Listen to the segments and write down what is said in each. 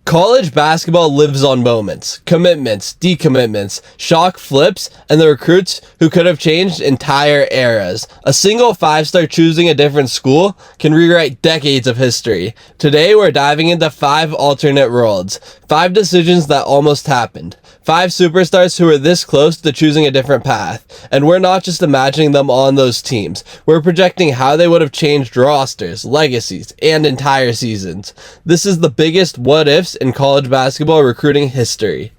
College basketball lives on moments, commitments, decommitments, shock flips, and the recruits who could have changed entire eras. A single five-star choosing a different school can rewrite decades of history. Today, we're diving into 5 alternate worlds, 5 decisions that almost happened, 5 superstars who were this close to choosing a different path. And we're not just imagining them on those teams. We're projecting how they would have changed rosters, legacies, and entire seasons. This is the biggest what-ifs in college basketball recruiting history.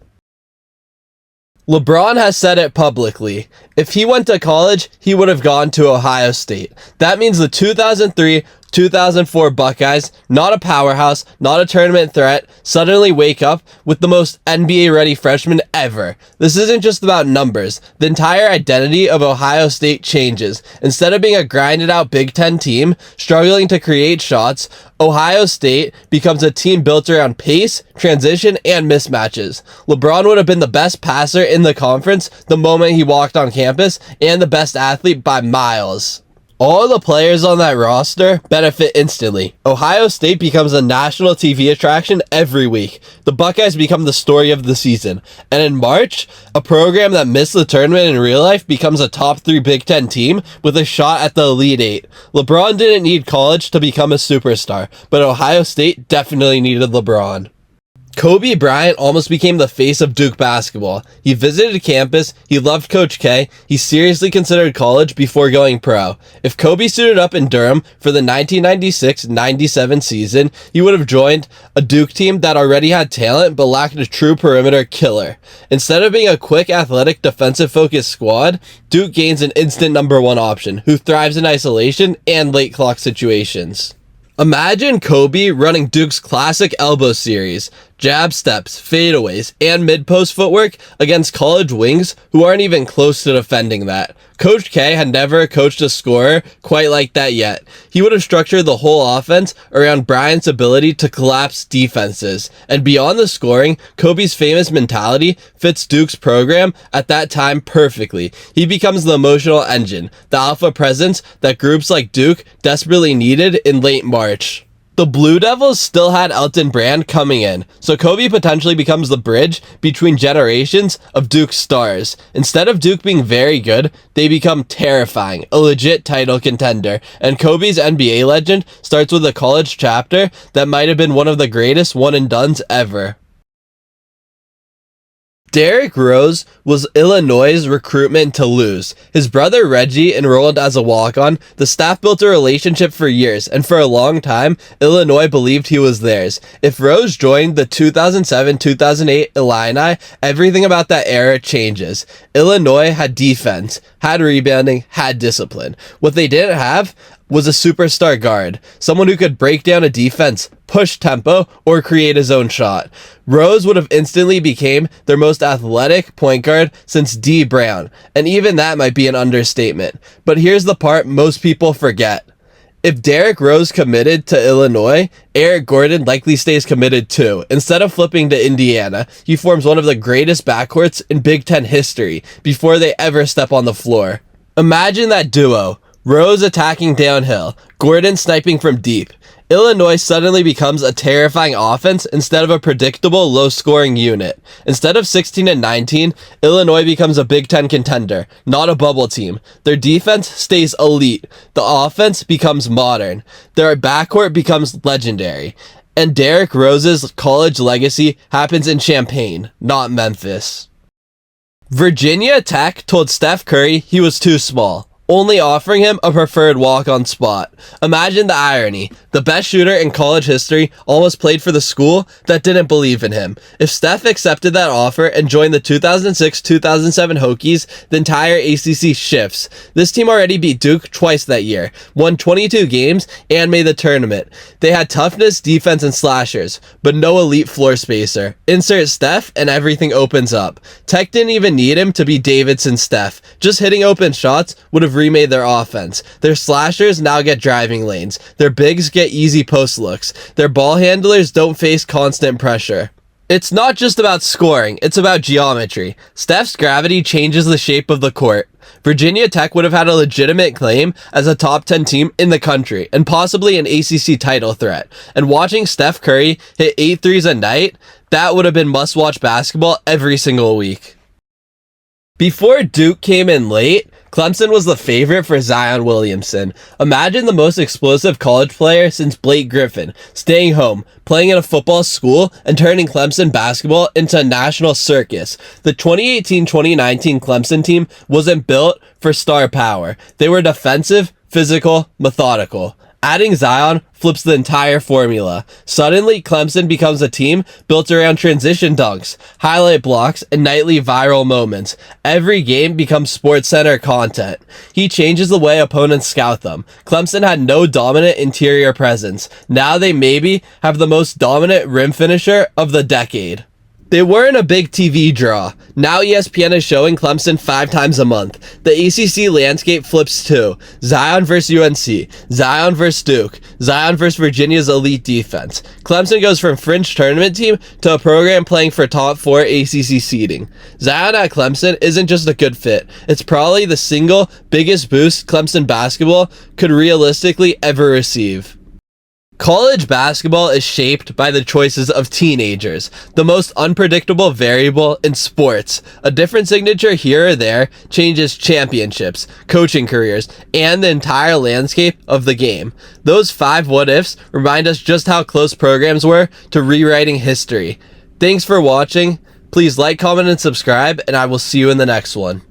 LeBron has said it publicly. If he went to college, he would have gone to Ohio State. That means the 2003-2004 Buckeyes, not a powerhouse, not a tournament threat, suddenly wake up with the most NBA-ready freshman ever. This isn't just about numbers. The entire identity of Ohio State changes. Instead of being a grinded-out Big Ten team, struggling to create shots, Ohio State becomes a team built around pace, transition, and mismatches. LeBron would have been the best passer in the conference the moment he walked on campus, and the best athlete by miles. All the players on that roster benefit instantly. Ohio State becomes a national TV attraction every week. The Buckeyes become the story of the season. And in March, a program that missed the tournament in real life becomes a top 3 Big Ten team with a shot at the Elite 8. LeBron didn't need college to become a superstar, but Ohio State definitely needed LeBron. Kobe Bryant almost became the face of Duke basketball. He visited campus, he loved Coach K, he seriously considered college before going pro. If Kobe suited up in Durham for the 1996-97 season, he would have joined a Duke team that already had talent but lacked a true perimeter killer. Instead of being a quick, athletic, defensive-focused squad, Duke gains an instant number 1 option who thrives in isolation and late clock situations. Imagine Kobe running Duke's classic elbow series, jab steps, fadeaways, and mid-post footwork against college wings who aren't even close to defending that. Coach K had never coached a scorer quite like that yet. He would have structured the whole offense around Bryant's ability to collapse defenses. And beyond the scoring, Kobe's famous mentality fits Duke's program at that time perfectly. He becomes the emotional engine, the alpha presence that groups like Duke desperately needed in late March. The Blue Devils still had Elton Brand coming in, so Kobe potentially becomes the bridge between generations of Duke stars. Instead of Duke being very good, they become terrifying, a legit title contender, and Kobe's NBA legend starts with a college chapter that might have been one of the greatest one-and-dones ever. Derrick Rose was Illinois' recruitment to lose. His brother Reggie enrolled as a walk-on. The staff built a relationship for years, and for a long time, Illinois believed he was theirs. If Rose joined the 2007-2008 Illini, everything about that era changes. Illinois had defense, had rebounding, had discipline. What they didn't have was a superstar guard, someone who could break down a defense, push tempo, or create his own shot. Rose would have instantly became their most athletic point guard since D. Brown, and even that might be an understatement. But here's the part most people forget. If Derrick Rose committed to Illinois, Eric Gordon likely stays committed too. Instead of flipping to Indiana, he forms one of the greatest backcourts in Big Ten history before they ever step on the floor. Imagine that duo. Rose attacking downhill, Gordon sniping from deep. Illinois suddenly becomes a terrifying offense instead of a predictable low-scoring unit. Instead of 16-19, Illinois becomes a Big Ten contender, not a bubble team. Their defense stays elite. The offense becomes modern. Their backcourt becomes legendary. And Derrick Rose's college legacy happens in Champaign, not Memphis. Virginia Tech told Steph Curry he was too small, only offering him a preferred walk-on spot. Imagine the irony. The best shooter in college history almost played for the school that didn't believe in him. If Steph accepted that offer and joined the 2006-2007 Hokies, the entire ACC shifts. This team already beat Duke twice that year, won 22 games, and made the tournament. They had toughness, defense, and slashers, but no elite floor spacer. Insert Steph, and everything opens up. Tech didn't even need him to be Davidson Steph. Just hitting open shots would have remade their offense. Their slashers now get driving lanes. Their bigs get easy post looks. Their ball handlers don't face constant pressure. It's not just about scoring, it's about geometry. Steph's gravity changes the shape of the court. Virginia Tech would have had a legitimate claim as a top 10 team in the country and possibly an ACC title threat. And watching Steph Curry hit 8 threes a night, that would have been must-watch basketball every single week. Before Duke came in late, Clemson was the favorite for Zion Williamson. Imagine the most explosive college player since Blake Griffin, staying home, playing in a football school, and turning Clemson basketball into a national circus. The 2018-2019 Clemson team wasn't built for star power. They were defensive, physical, methodical. Adding Zion flips the entire formula. Suddenly, Clemson becomes a team built around transition dunks, highlight blocks, and nightly viral moments. Every game becomes SportsCenter content. He changes the way opponents scout them. Clemson had no dominant interior presence. Now they maybe have the most dominant rim finisher of the decade. They weren't a big TV draw. Now ESPN is showing Clemson 5 times a month. The ACC landscape flips too. Zion versus UNC, Zion versus Duke, Zion versus Virginia's elite defense. Clemson goes from fringe tournament team to a program playing for top 4 ACC seeding. Zion at Clemson isn't just a good fit. It's probably the single biggest boost Clemson basketball could realistically ever receive. College basketball is shaped by the choices of teenagers, the most unpredictable variable in sports. A different signature here or there changes championships, coaching careers, and the entire landscape of the game. Those 5 what-ifs remind us just how close programs were to rewriting history. Thanks for watching. Please like, comment, and subscribe, and I will see you in the next one.